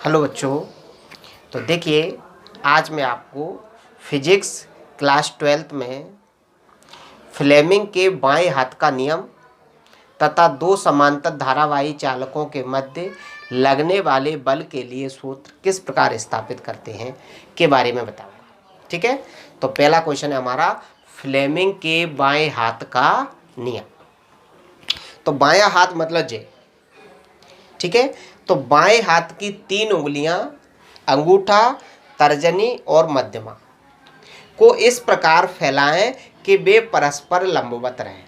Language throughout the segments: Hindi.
हेलो बच्चों। तो देखिए, आज मैं आपको फिजिक्स क्लास 12th में फ्लेमिंग के बाएं हाथ का नियम तथा दो समांतर धारावाही चालकों के मध्य लगने वाले बल के लिए सूत्र किस प्रकार स्थापित करते हैं के बारे में बताऊंगा। ठीक है, तो पहला क्वेश्चन है हमारा फ्लेमिंग के बाएं हाथ का नियम। तो बायां हाथ मतलब जे, ठीक है। तो बाएं हाथ की तीन उंगलियां अंगूठा, तर्जनी और मध्यमा को इस प्रकार फैलाएं कि वे परस्पर लंबवत रहें।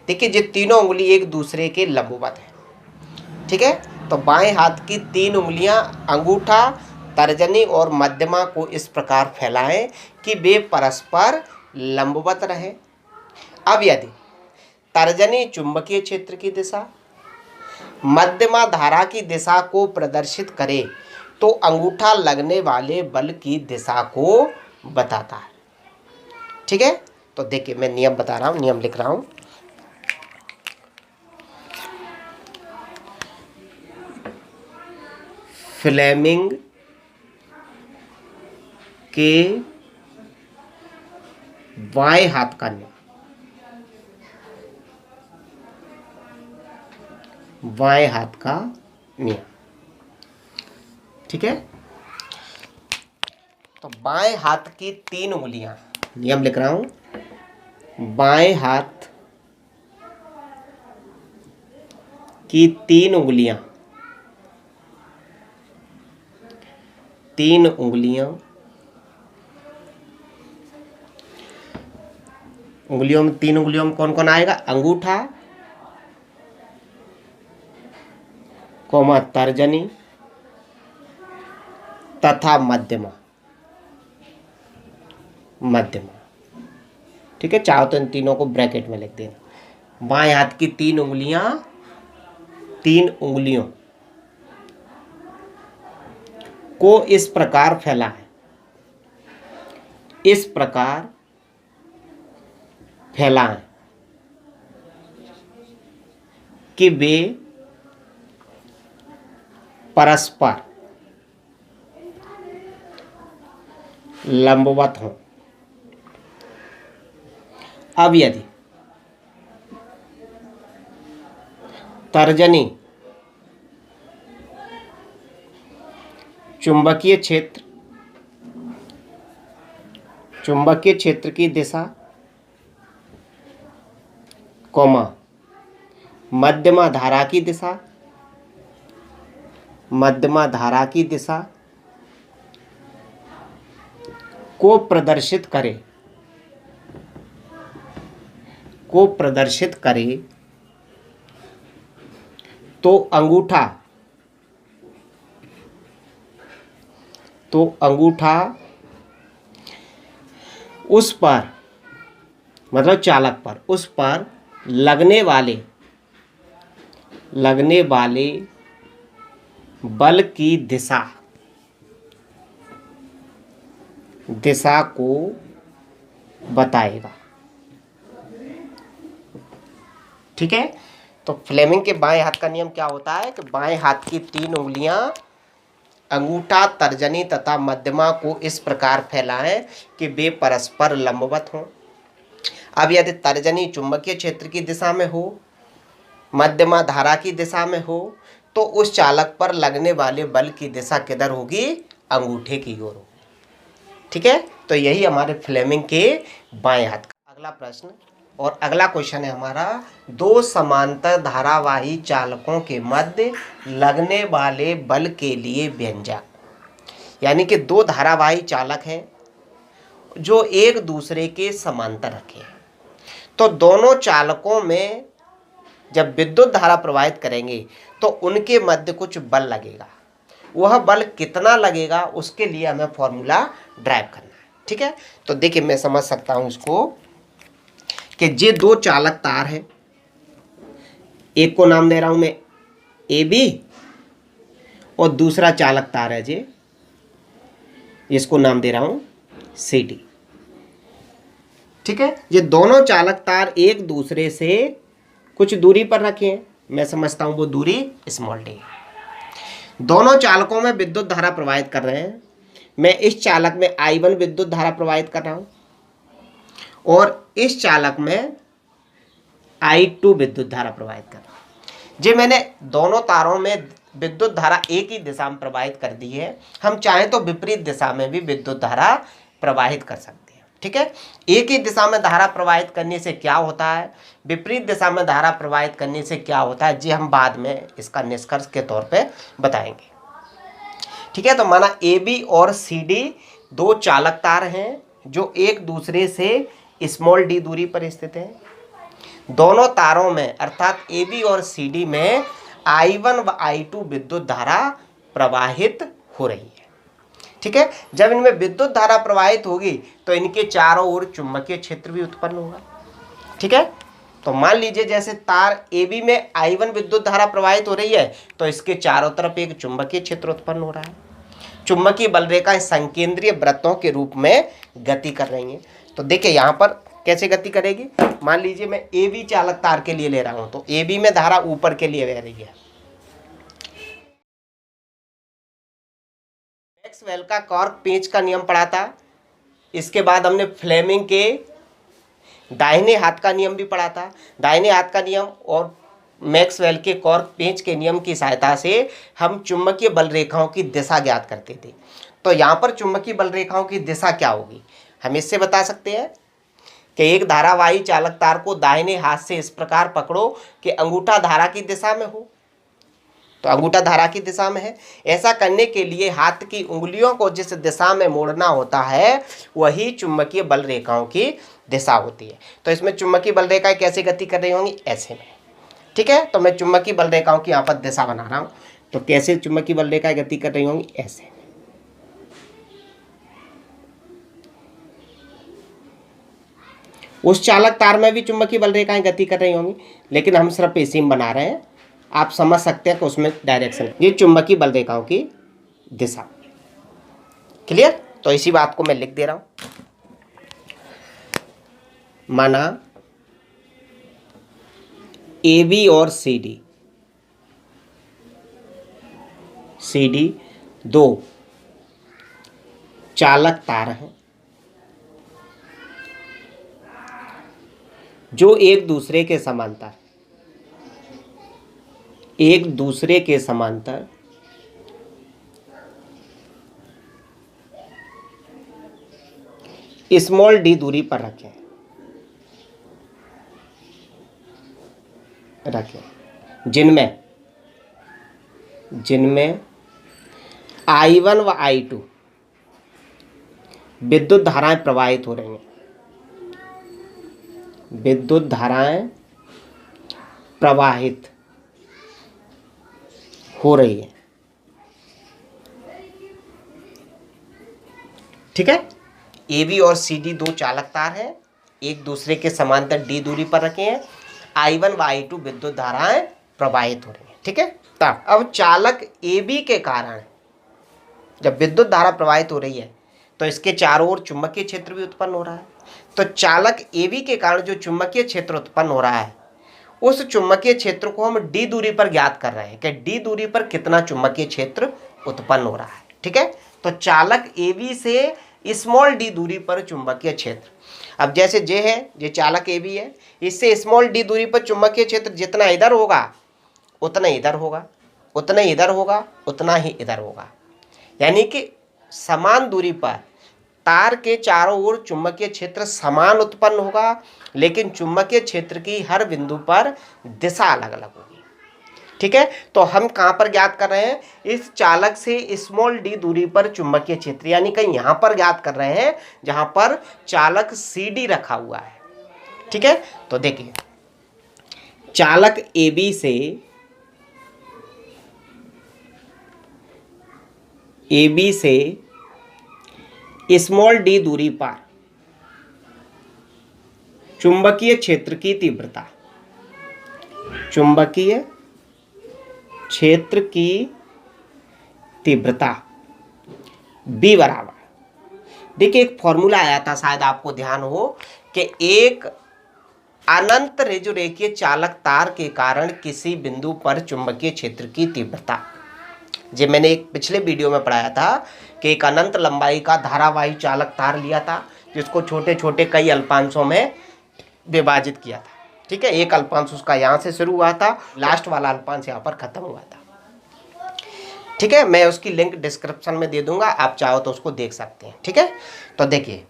देखिए, ये तीनों उंगली एक दूसरे के लंबवत है। ठीक है, तो बाएं हाथ की तीन उंगलियां अंगूठा, तर्जनी और मध्यमा को इस प्रकार फैलाएं कि वे परस्पर लंबवत रहें। अब यदि तर्जनी चुंबकीय क्षेत्र की दिशा, मध्यमा धारा की दिशा को प्रदर्शित करे तो अंगूठा लगने वाले बल की दिशा को बताता है। ठीक है, तो देखिए मैं नियम बता रहा हूं, नियम लिख रहा हूं। फ्लेमिंग के बाएं हाथ का नियम, बाएं हाथ का नियम। ठीक है, तो बाएं हाथ की तीन उंगलियां, नियम लिख रहा हूं। बाएं हाथ की तीन उंगलियां, तीन उंगलियों में कौन कौन आएगा? अंगूठा, तर्जनी तथा मध्यमा। ठीक है, चाहो तो इन तीनों को ब्रैकेट में लिख देना। बाएं हाथ की तीन उंगलियों को इस प्रकार फैलाएं, कि वे परस्पर लंबवत हों। अब यदि तर्जनी चुंबकीय क्षेत्र की दिशा, मध्यमा धारा की दिशा को प्रदर्शित करे तो अंगूठा उस पर, मतलब चालक पर, उस पर लगने वाले बल की दिशा को बताएगा। ठीक है, तो फ्लेमिंग के बाएं हाथ का नियम क्या होता है कि बाएं हाथ की तीन उंगलियां अंगूठा, तर्जनी तथा मध्यमा को इस प्रकार फैलाएं कि वे परस्पर लंबवत हों। अब यदि तर्जनी चुंबकीय क्षेत्र की दिशा में हो, मध्यमा धारा की दिशा में हो, तो उस चालक पर लगने वाले बल की दिशा किधर होगी? अंगूठे की ओर होगी। ठीक है, तो यही हमारे फ्लेमिंग के बाएं हाथ का। अगला प्रश्न और अगला क्वेश्चन है हमारा, दो समांतर धारावाही चालकों के मध्य लगने वाले बल के लिए व्यंजक। यानी कि दो धारावाही चालक हैं जो एक दूसरे के समांतर रखे हैं, तो दोनों चालकों में जब विद्युत धारा प्रवाहित करेंगे तो उनके मध्य कुछ बल लगेगा। वह बल कितना लगेगा उसके लिए हमें फॉर्मूला ड्राइव करना है। ठीक है, तो देखिए मैं समझ सकता हूं इसको कि ये दो चालक तार है, एक को नाम दे रहा हूं मैं AB और दूसरा चालक तार है जे, इसको नाम दे रहा हूं CD। ठीक है, ये दोनों चालक तार एक दूसरे से कुछ दूरी पर रखे हैं, मैं समझता हूं वो दूरी स्मॉल d है। दोनों चालकों में विद्युत धारा प्रवाहित कर रहे हैं। मैं इस चालक में I1 विद्युत धारा प्रवाहित कर रहा हूं और इस चालक में I2 विद्युत धारा प्रवाहित कर रहा हूं। जी मैंने दोनों तारों में विद्युत धारा एक ही दिशा में प्रवाहित कर दी है। हम चाहें तो विपरीत दिशा में भी विद्युत धारा प्रवाहित कर सकते हैं। ठीक है, एक ही दिशा में धारा प्रवाहित करने से क्या होता है, विपरीत दिशा में धारा प्रवाहित करने से क्या होता है, जी हम बाद में इसका निष्कर्ष के तौर पे बताएंगे। ठीक है, तो माना AB और CD दो चालक तार हैं जो एक दूसरे से स्मॉल d दूरी पर स्थित हैं। दोनों तारों में अर्थात AB और CD में I1 व I2 विद्युत धारा प्रवाहित हो रही है। ठीक है, जब इनमें विद्युत धारा प्रवाहित होगी तो इनके चारों ओर चुंबकीय क्षेत्र भी उत्पन्न होगा। ठीक है, तो मान लीजिए जैसे तार AB में I1 विद्युत धारा प्रवाहित हो रही है तो इसके चारों तरफ एक चुंबकीय क्षेत्र उत्पन्न हो रहा है। चुंबकीय बल रेखाएं संकेंद्रीय वृत्तों के रूप में गति कर रही हैं। तो देखिए यहाँ पर कैसे गति करेगी, मान लीजिए मैं AB चालक तार के लिए ले रहा हूं तो AB में धारा ऊपर के लिए बह रही है। मैक्सवेल का कॉर्क पेंच का नियम पढ़ा था। इसके बाद हमने फ्लेमिंग के दाहिने हाथ का नियम भी पढ़ा था। दाहिने हाथ का नियम और मैक्सवेल के कॉर्क पेंच के नियम की सहायता से हम चुंबकीय बल रेखाओं की दिशा ज्ञात करते थे। तो यहाँ पर चुंबकीय बल रेखाओं की दिशा क्या होगी, हम इससे बता सकते हैं कि एक धारावाही चालक तार को दाहिने हाथ से इस प्रकार पकड़ो कि अंगूठा धारा की दिशा में हो। तो अंगूठा धारा की दिशा में है। ऐसा करने के लिए हाथ की उंगलियों को जिस दिशा में मोड़ना होता है वही चुंबकीय बल रेखाओं की दिशा होती है। तो इसमें चुंबकीय बल रेखाएं कैसे गति कर रही होंगी, ऐसे में। ठीक है, तो मैं चुंबकीय बल रेखाओं की यहाँ पर दिशा बना रहा हूँ। तो कैसे चुंबकीय बल रेखाएं गति कर रही होंगी, ऐसे। उस चालक तार में भी चुंबकीय बल रेखाएं गति कर रही होंगी, लेकिन हम सिर्फ इसी में बना रहे हैं। आप समझ सकते हैं कि उसमें डायरेक्शन, ये चुंबकीय बल रेखाओं की दिशा। क्लियर, तो इसी बात को मैं लिख दे रहा हूं। माना AB और CD दो चालक तार हैं जो एक दूसरे के समांतर स्मॉल d दूरी पर रखें। जिनमें I1 व I2 विद्युत धाराएं प्रवाहित हो रही हैं। विद्युत धाराएं प्रवाहित हो रही है। ठीक है, AB और CD दो चालक तार हैं, एक दूसरे के समांतर d दूरी पर रखे हैं। I1 व I2 विद्युत धाराएं प्रवाहित हो रही हैं। ठीक है, अब चालक AB के कारण जब विद्युत धारा प्रवाहित हो रही है तो इसके चारों ओर चुंबकीय क्षेत्र भी उत्पन्न हो रहा है। तो चालक AB के कारण जो चुंबकीय क्षेत्र उत्पन्न हो रहा है उस चुंबकीय क्षेत्र को हम d दूरी पर ज्ञात कर रहे हैं कि d दूरी पर कितना चुंबकीय क्षेत्र उत्पन्न हो रहा है। ठीक है, तो चालक AB से स्मॉल d दूरी पर चुंबकीय क्षेत्र, अब जैसे J है, ये चालक AB है, इससे स्मॉल d दूरी पर चुंबकीय क्षेत्र जितना इधर होगा उतना इधर होगा, उतना इधर होगा, उतना ही इधर होगा। यानी कि समान दूरी पर तार के चारों ओर चुंबकीय क्षेत्र समान उत्पन्न होगा, लेकिन चुंबकीय क्षेत्र की हर बिंदु पर दिशा अलग अलग होगी। ठीक है, तो हम कहाँ पर ज्ञात कर रहे हैं, इस चालक से स्मॉल d दूरी पर चुंबकीय क्षेत्र, यानी कहीं यहाँ पर ज्ञात कर रहे हैं जहाँ पर चालक CD रखा हुआ है। ठीक है, तो देखिए चालक AB से स्मॉल d दूरी पर चुंबकीय क्षेत्र की तीव्रता, चुंबकीय क्षेत्र की तीव्रता B बराबर, देखिए एक फॉर्मूला आया था, शायद आपको ध्यान हो कि एक अनंत रेखीय चालक तार के कारण किसी बिंदु पर चुंबकीय क्षेत्र की तीव्रता, जो मैंने एक पिछले वीडियो में पढ़ाया था कि एक अनंत लंबाई का धारावाही चालक तार लिया था, जिसको छोटे छोटे कई अल्पांशों में विभाजित किया था। ठीक है, एक अल्पांश उसका यहाँ से शुरू हुआ था, लास्ट वाला अल्पांश यहाँ पर खत्म हुआ था। ठीक है, मैं उसकी लिंक डिस्क्रिप्शन में दे दूंगा, आप चाहो तो उसको देख सकते हैं। ठीक है, तो देखिए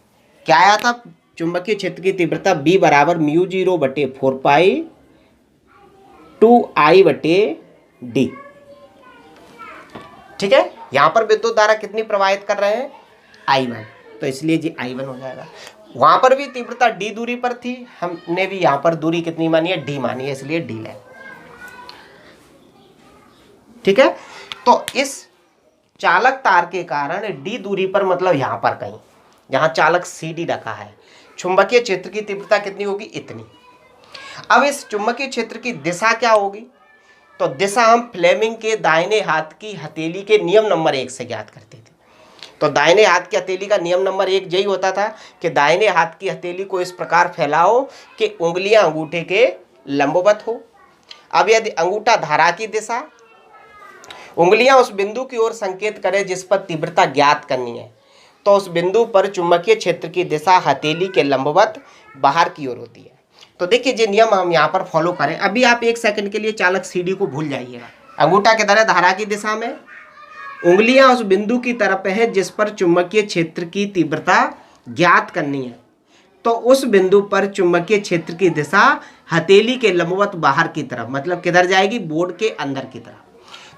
क्या आया था, चुंबकीय क्षेत्र की तीव्रता B बराबर μ0/4π2I/d। ठीक है, यहाँ पर विद्युत धारा कितनी प्रवाहित कर रहे हैं, I1, तो इसलिए जी I1 हो जाएगा। वहां पर भी तीव्रता d दूरी पर थी, हमने भी यहाँ पर दूरी कितनी मानी है, d मानी है, इसलिए d लें। ठीक है, तो इस चालक तार के कारण d दूरी पर, मतलब यहाँ पर कहीं जहाँ चालक CD रखा है, चुंबकीय क्षेत्र की तीव्रता कितनी होगी, इतनी। अब इस चुंबकीय क्षेत्र की दिशा क्या होगी, तो दिशा हम फ्लेमिंग के दाहिने हाथ की हथेली के नियम नंबर 1 से ज्ञात करते थे। तो दाहिने हाथ की हथेली का नियम नंबर 1 यही होता था कि दाहिने हाथ की हथेली को इस प्रकार फैलाओ कि उंगलियां अंगूठे के लंबवत हो। अब यदि अंगूठा धारा की दिशा, उंगलियां उस बिंदु की ओर संकेत करें जिस पर तीव्रता ज्ञात करनी है, तो उस बिंदु पर चुंबकीय क्षेत्र की दिशा हथेली के लंबवत बाहर की ओर होती है। तो देखिए जो नियम हम यहाँ पर फॉलो करें, अभी आप 1 सेकंड के लिए चालक CD को भूल जाइएगा। अंगूठा की तरह धारा की दिशा में, उंगलियां उस बिंदु की तरफ है जिस पर चुंबकीय क्षेत्र की तीव्रता ज्ञात करनी है, तो उस बिंदु पर चुंबकीय क्षेत्र की दिशा हथेली के लंबवत बाहर की तरफ, मतलब किधर जाएगी, बोर्ड के अंदर की तरफ।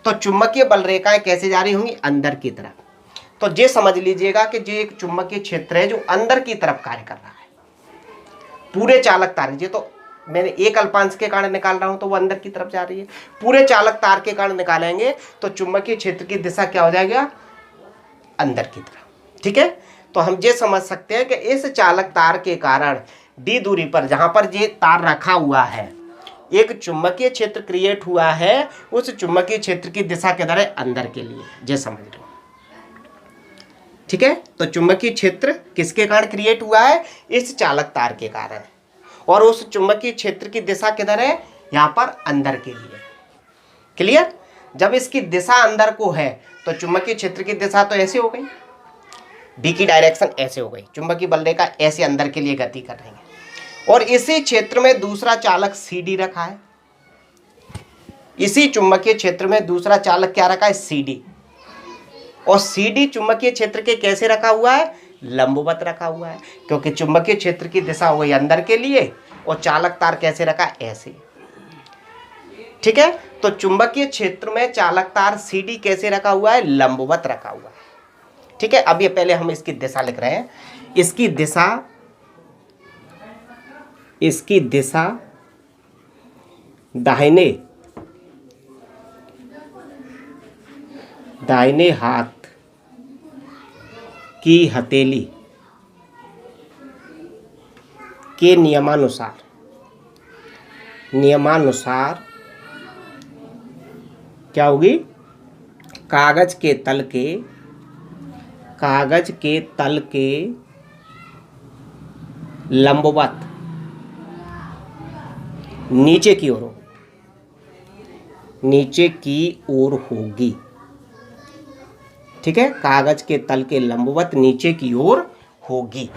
तो चुंबकीय बल रेखाएं कैसे जा रही होंगी, अंदर की तरफ। तो ये समझ लीजिएगा कि जो एक चुंबकीय क्षेत्र है जो अंदर की तरफ कार्य कर रहा है, पूरे चालक तार, ये तो मैंने एक अल्पांश के कारण निकाल रहा हूं तो वो अंदर की तरफ जा रही है, पूरे चालक तार के कारण निकालेंगे तो चुंबकीय क्षेत्र की दिशा क्या हो जाएगा, अंदर की तरफ। ठीक है, तो हम ये समझ सकते हैं कि इस चालक तार के कारण d दूरी पर जहां पर ये तार रखा हुआ है, एक चुंबकीय क्षेत्र क्रिएट हुआ है, उस चुंबकीय क्षेत्र की दिशा किधर है, अंदर के लिए, ये समझ लो। ठीक है, तो चुंबकीय क्षेत्र किसके कारण क्रिएट हुआ है, इस चालक तार के कारण, और उस चुंबकीय क्षेत्र की दिशा किधर है, यहाँ पर अंदर के लिए। क्लियर, जब इसकी दिशा अंदर को है तो चुंबकीय क्षेत्र की दिशा तो ऐसे हो गई, डी की डायरेक्शन ऐसे हो गई, चुंबकीय बल रेखा ऐसे अंदर के लिए गति कर रही है, और इसी क्षेत्र में दूसरा चालक CD रखा है, इसी चुंबकीय क्षेत्र में दूसरा चालक क्या रखा है, CD, और CD चुंबकीय क्षेत्र के कैसे रखा हुआ है, लंबवत रखा हुआ है, क्योंकि चुंबकीय क्षेत्र की दिशा हो गई अंदर के लिए, और चालक तार कैसे रखा, ऐसे। ठीक है, तो चुंबकीय क्षेत्र में चालक तार CD कैसे रखा हुआ है, लंबवत रखा हुआ है। ठीक है, अब ये पहले हम इसकी दिशा लिख रहे हैं, इसकी दिशा दाहिने हाथ की हथेली के नियमानुसार क्या होगी, कागज के तल के लंबवत नीचे की ओर होगी। ठीक है, कागज के तल के लंबवत नीचे की ओर होगी।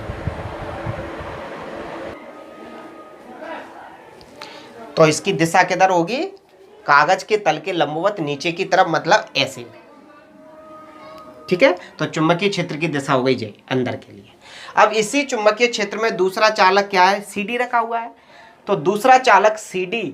तो इसकी दिशा किधर होगी, कागज के तल के लंबवत नीचे की तरफ, मतलब ऐसे में। ठीक है, तो चुंबकीय क्षेत्र की दिशा हो गई जे अंदर के लिए। अब इसी चुंबकीय क्षेत्र में दूसरा चालक क्या है, CD रखा हुआ है, तो दूसरा चालक CD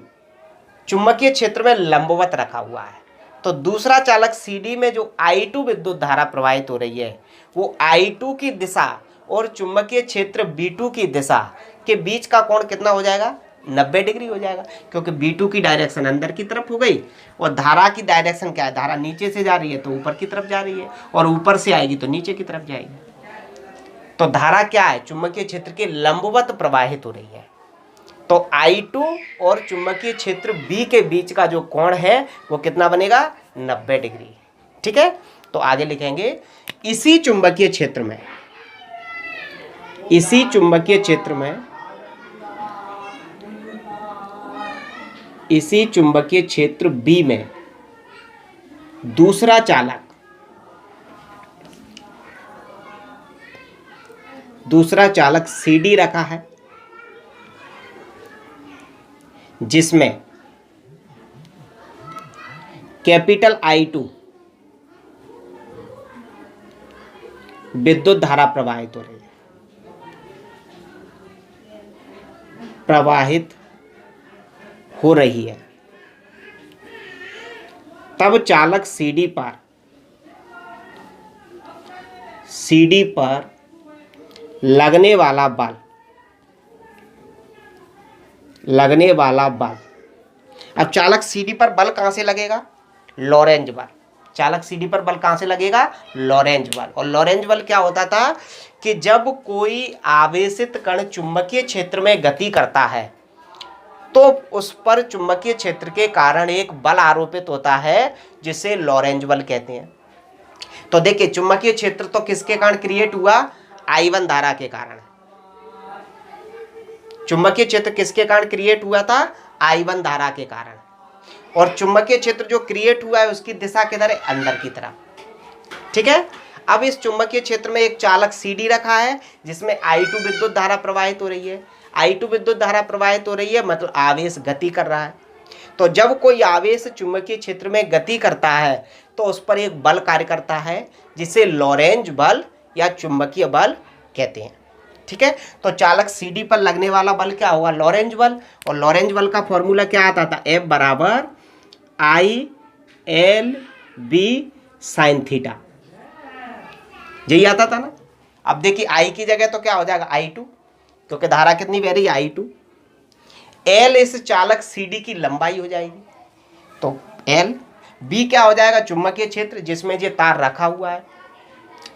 चुंबकीय क्षेत्र में लंबवत रखा हुआ है, तो दूसरा चालक CD में जो I2 विद्युत धारा प्रवाहित हो रही है, वो I2 की दिशा और चुंबकीय क्षेत्र B2 की दिशा के बीच का कोण कितना हो जाएगा, 90 डिग्री हो जाएगा, क्योंकि B2 की डायरेक्शन अंदर की तरफ हो गई, और धारा की डायरेक्शन क्या है, धारा नीचे से जा रही है तो ऊपर की तरफ जा रही है, और ऊपर से आएगी तो नीचे की तरफ जाएगी। तो धारा क्या है, चुंबकीय क्षेत्र के लंबवत प्रवाहित हो रही है, तो I2 और चुंबकीय क्षेत्र B के बीच का जो कोण है वो कितना बनेगा, 90 डिग्री। ठीक है, तो आगे लिखेंगे, इसी चुंबकीय क्षेत्र B में दूसरा चालक CD रखा है, जिसमें कैपिटल I2 विद्युत धारा प्रवाहित हो रही है। तब चालक CD पर लगने वाला बल, अब चालक CD पर बल कहां से लगेगा? लॉरेंज बल। चालक CD पर बल कहां से लगेगा? लॉरेंज बल। और लॉरेंज बल क्या होता था कि जब कोई आवेशित कण चुंबकीय क्षेत्र में गति करता है तो उस पर चुंबकीय क्षेत्र के कारण एक बल आरोपित होता है, जिसे लॉरेंज बल कहते हैं। तो देखिए, चुंबकीय क्षेत्र तो किसके कारण क्रिएट हुआ? I1 धारा के कारण। चुंबकीय क्षेत्र किसके कारण क्रिएट हुआ था? I1 धारा के कारण। और चुंबकीय क्षेत्र जो क्रिएट हुआ है उसकी दिशा किधर है? अंदर की तरफ। ठीक है। अब इस चुंबकीय क्षेत्र में एक चालक CD रखा है, जिसमें I2 विद्युत धारा प्रवाहित हो रही है। I2 विद्युत धारा प्रवाहित हो रही है मतलब आवेश गति कर रहा है। तो जब कोई आवेश चुंबकीय क्षेत्र में गति करता है तो उस पर एक बल कार्य करता है, जिसे लॉरेंज बल या चुंबकीय बल कहते हैं। ठीक है। तो चालक CD पर लगने वाला बल क्या हुआ? लॉरेंज बल। और लॉरेंज बल का फॉर्मूला क्या आता था? F बराबर I/L/B साइन थीटा, यही आता था ना। अब देखिए, I की जगह तो क्या हो जाएगा? I2, क्योंकि धारा कितनी बह रही है? I2। L इस चालक CD की लंबाई हो जाएगी, तो L। B क्या हो जाएगा? चुंबकीय क्षेत्र जिसमें ये तार रखा हुआ है।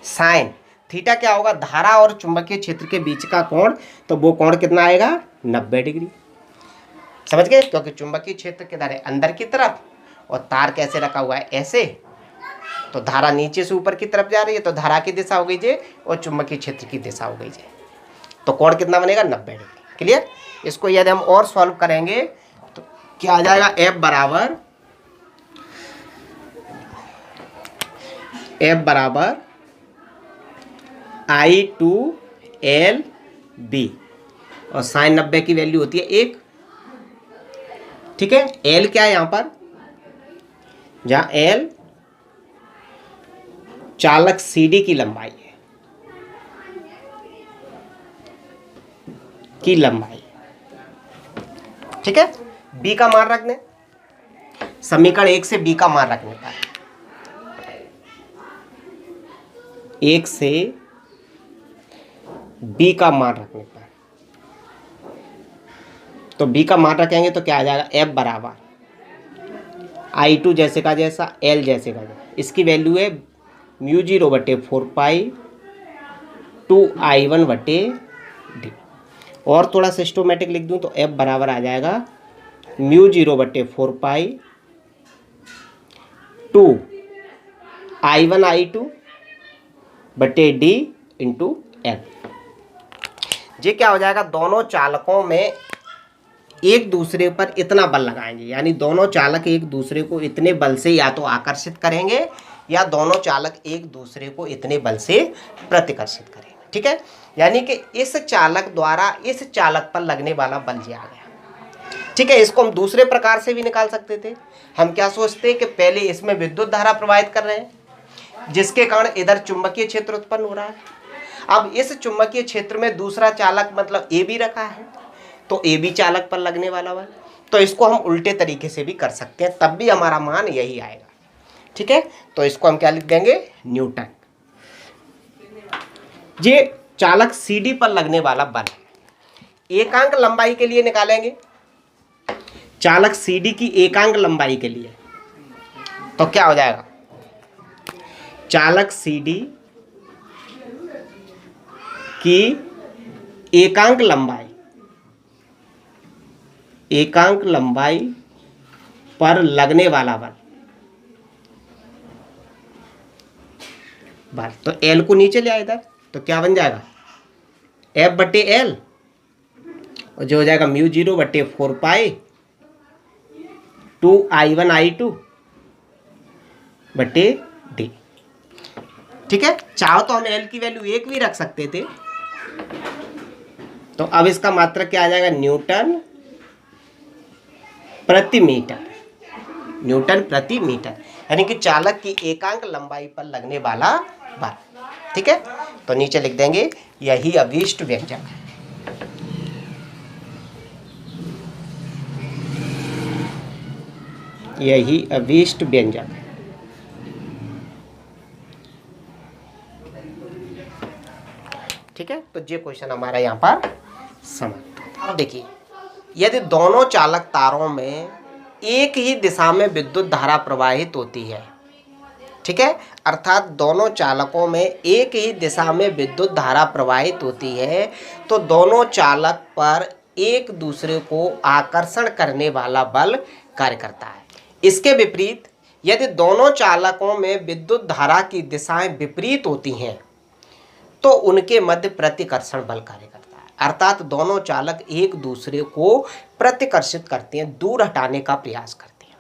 साइन थीटा क्या होगा? धारा और चुंबकीय क्षेत्र के बीच का कोण, तो वो कोण कितना आएगा? 90 डिग्री। समझ गए? क्योंकि चुंबकीय क्षेत्र किधर है? अंदर की तरफ। और तार कैसे रखा हुआ है? ऐसे। तो धारा नीचे से ऊपर की तरफ जा रही है, तो धारा की दिशा हो गई जे और चुंबकीय क्षेत्र की दिशा हो गई जे। तो कोण कितना बनेगा? 90 डिग्री। क्लियर? इसको यदि हम और सॉल्व करेंगे तो क्या आ जाएगा? F बराबर I2LB, और साइन 90 की वैल्यू होती है 1। ठीक है। L क्या है यहां पर? जहां L चालक CD की लंबाई है, ठीक है। B का मान रखने, समीकरण 1 से B का मान रखने का, 1 से B का मान रखने पर, तो B का मान रखेंगे तो क्या आ जाएगा? F बराबर I2 जैसे का जैसा, L जैसे का जैसा। इसकी वैल्यू है μ0/4π 2I1/d। और थोड़ा सिस्टोमेटिक लिख दूं तो F बराबर आ जाएगा μ0/4π 2I1I2/d इंटू L। ये क्या हो जाएगा? दोनों चालकों में एक दूसरे पर इतना बल लगाएंगे, यानी दोनों चालक एक दूसरे को इतने बल से या तो आकर्षित करेंगे या दोनों चालक एक दूसरे को इतने बल से प्रतिकर्षित करेंगे। ठीक है। यानी कि इस चालक द्वारा इस चालक पर लगने वाला बल ये आ गया। ठीक है। इसको हम दूसरे प्रकार से भी निकाल सकते थे। हम क्या सोचते हैं कि पहले इसमें विद्युत धारा प्रवाहित कर रहे हैं, जिसके कारण इधर चुंबकीय क्षेत्र उत्पन्न हो रहा है। अब इस चुंबकीय क्षेत्र में दूसरा चालक मतलब AB रखा है, तो AB चालक पर लगने वाला बल। तो इसको हम उल्टे तरीके से भी कर सकते हैं, तब भी हमारा मान यही आएगा। ठीक है। तो इसको हम क्या लिख देंगे? न्यूटन। ये चालक CD पर लगने वाला बल एकांक लंबाई के लिए निकालेंगे। चालक CD की एकांक लंबाई के लिए तो क्या हो जाएगा? चालक CD की एकांक लंबाई पर लगने वाला बल, तो L को नीचे ले आए इधर, तो क्या बन जाएगा? F/L, और जो हो जाएगा μ0/4π 2I1I2 बटे डी। ठीक है, चाहो तो हम एल की वैल्यू 1 भी रख सकते थे। तो अब इसका मात्रक क्या आ जाएगा, न्यूटन प्रति मीटर, न्यूटन प्रति मीटर, यानी कि चालक की एकांक लंबाई पर लगने वाला बल। ठीक है, तो नीचे लिख देंगे यही अभीष्ट व्यंजक है। यही अभीष्ट व्यंजक है। ठीक है, तो ये क्वेश्चन हमारा यहाँ पर समाप्त होता है। अब देखिए, यदि दोनों चालक तारों में एक ही दिशा में विद्युत धारा प्रवाहित होती है, ठीक है, अर्थात दोनों चालकों में एक ही दिशा में विद्युत धारा प्रवाहित होती है, तो दोनों चालक पर एक दूसरे को आकर्षण करने वाला बल कार्य करता है। इसके विपरीत यदि दोनों चालकों में विद्युत धारा की दिशाएं विपरीत होती हैं, तो उनके मध्य प्रतिकर्षण बल कार्य करता है, अर्थात दोनों चालक एक दूसरे को प्रतिकर्षित करते हैं, दूर हटाने का प्रयास करते हैं।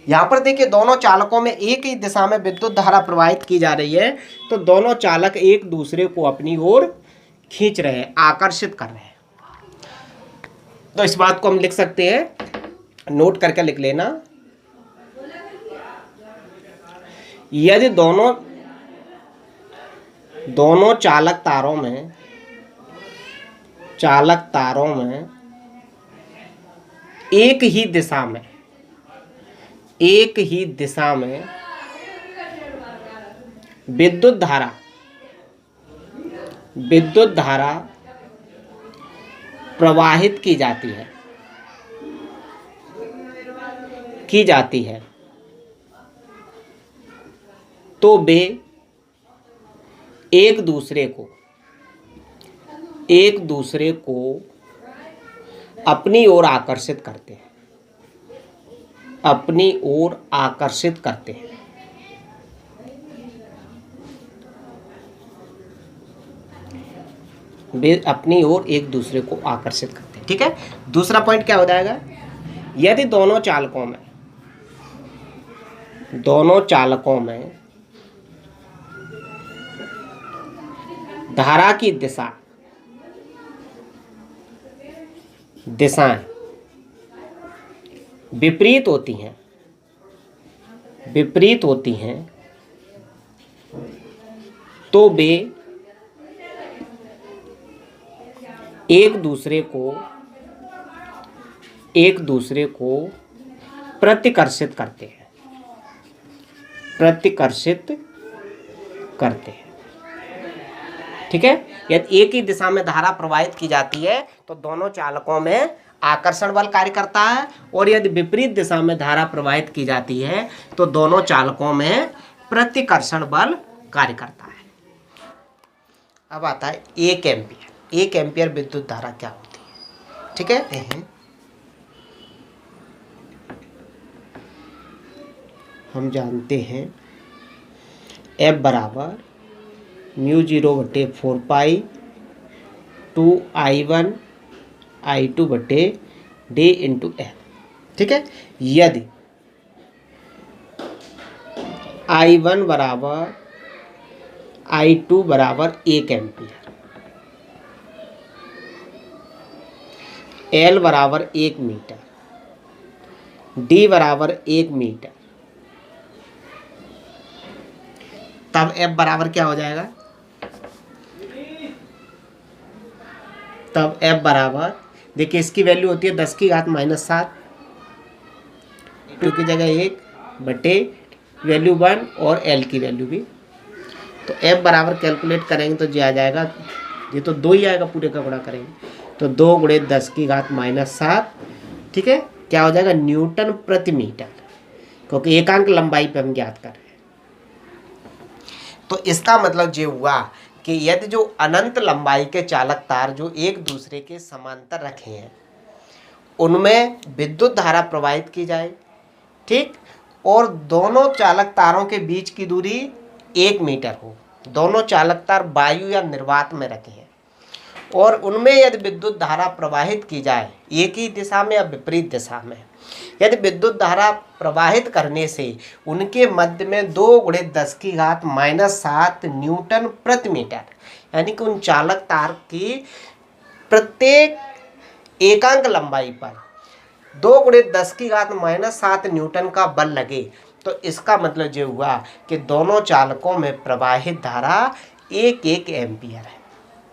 यहाँ पर देखिए, दोनों चालकों में एक ही दिशा में विद्युत धारा प्रवाहित की जा रही है, तो दोनों चालक एक दूसरे को अपनी ओर खींच रहे हैं, आकर्षित कर रहे हैं। तो इस बात को हम लिख सकते हैं, नोट करके लिख लेना, यदि दोनों चालक तारों में एक ही दिशा में विद्युत धारा प्रवाहित की जाती है तो वे एक दूसरे को अपनी ओर आकर्षित करते हैं, वे अपनी ओर एक दूसरे को आकर्षित करते हैं। ठीक है, दूसरा पॉइंट क्या हो जाएगा, यदि दोनों चालकों में धारा की दिशाएं विपरीत होती हैं तो वे एक दूसरे को प्रतिकर्षित करते हैं। ठीक है, यदि एक ही दिशा में धारा प्रवाहित की जाती है तो दोनों चालकों में आकर्षण बल कार्य करता है, और यदि विपरीत दिशा में धारा प्रवाहित की जाती है तो दोनों चालकों में प्रतिकर्षण बल कार्य करता है। अब आता है 1 एम्पियर। 1 एम्पियर विद्युत धारा क्या होती है? ठीक है, हम जानते हैं F बराबर μ0/4 पाई 2I1 I2 बटे D इंटू L। ठीक है, यदि I1 बराबर I2 बराबर 1 एम्पियर, L बराबर 1 मीटर, D बराबर 1 मीटर, तब F बराबर क्या हो जाएगा? तब F बराबर, देखिए इसकी वैल्यू होती है 10 की घात -7, 2 की जगह 1 बटे वैल्यू 1 और L की वैल्यू भी। तो F बराबर कैलकुलेट करेंगे तो ये आ जाएगा, ये तो 2 ही आएगा, पूरे का गुणा करेंगे तो 2 गुणे 10 की घात -7। ठीक है, क्या हो जाएगा? न्यूटन प्रति मीटर, क्योंकि एकांक लंबाई पे हम ज्ञात कर रहे हैं। तो इसका मतलब ये हुआ कि यदि जो अनंत लंबाई के चालक तार जो एक दूसरे के समांतर रखे हैं उनमें विद्युत धारा प्रवाहित की जाए, ठीक, और दोनों चालक तारों के बीच की दूरी 1 मीटर हो, दोनों चालक तार वायु या निर्वात में रखे हैं, और उनमें यदि विद्युत धारा प्रवाहित की जाए एक ही दिशा में या विपरीत दिशा में, यदि विद्युत धारा प्रवाहित करने से उनके मध्य में 2 × 10⁻⁷ न्यूटन प्रति मीटर, यानी कि उन चालक तार की प्रत्येक एकांक लंबाई पर 2 × 10⁻⁷ न्यूटन का बल लगे, तो इसका मतलब ये हुआ कि दोनों चालकों में प्रवाहित धारा 1 एम्पियर है।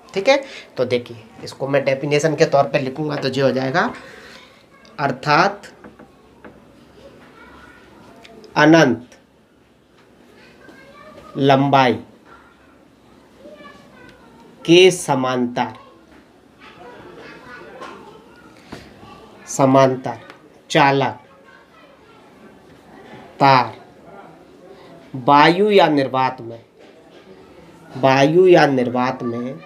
ठीक है, तो देखिए इसको मैं डेफिनेशन के तौर पे लिखूंगा तो ये हो जाएगा, अर्थात अनंत लंबाई के समांतर चालक तार वायु या निर्वात में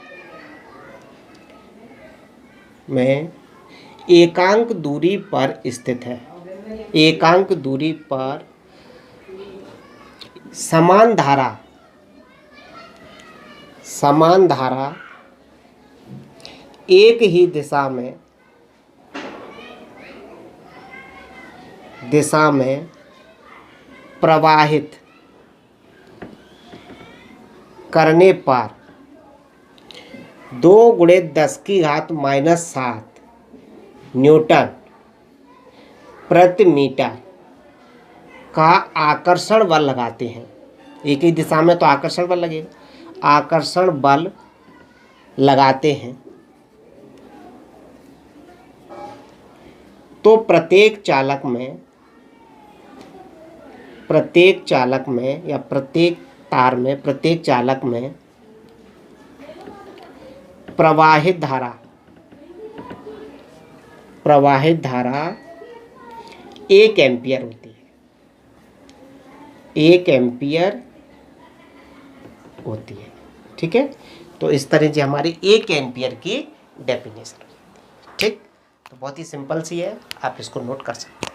एकांक दूरी पर स्थित है। एकांक दूरी पर समान धारा एक ही दिशा में प्रवाहित करने पर 2 × 10⁻⁷ न्यूटन प्रति मीटर का आकर्षण बल लगाते हैं। एक ही दिशा में तो आकर्षण बल लगेगा, आकर्षण बल लगाते हैं, तो प्रत्येक चालक में या प्रत्येक तार में, प्रत्येक चालक में प्रवाहित धारा 1 एम्पियर होती है। 1 एम्पियर होती है। ठीक है, तो इस तरह से हमारी 1 एम्पियर की डेफिनेशन। ठीक, तो बहुत ही सिंपल सी है, आप इसको नोट कर सकते हैं।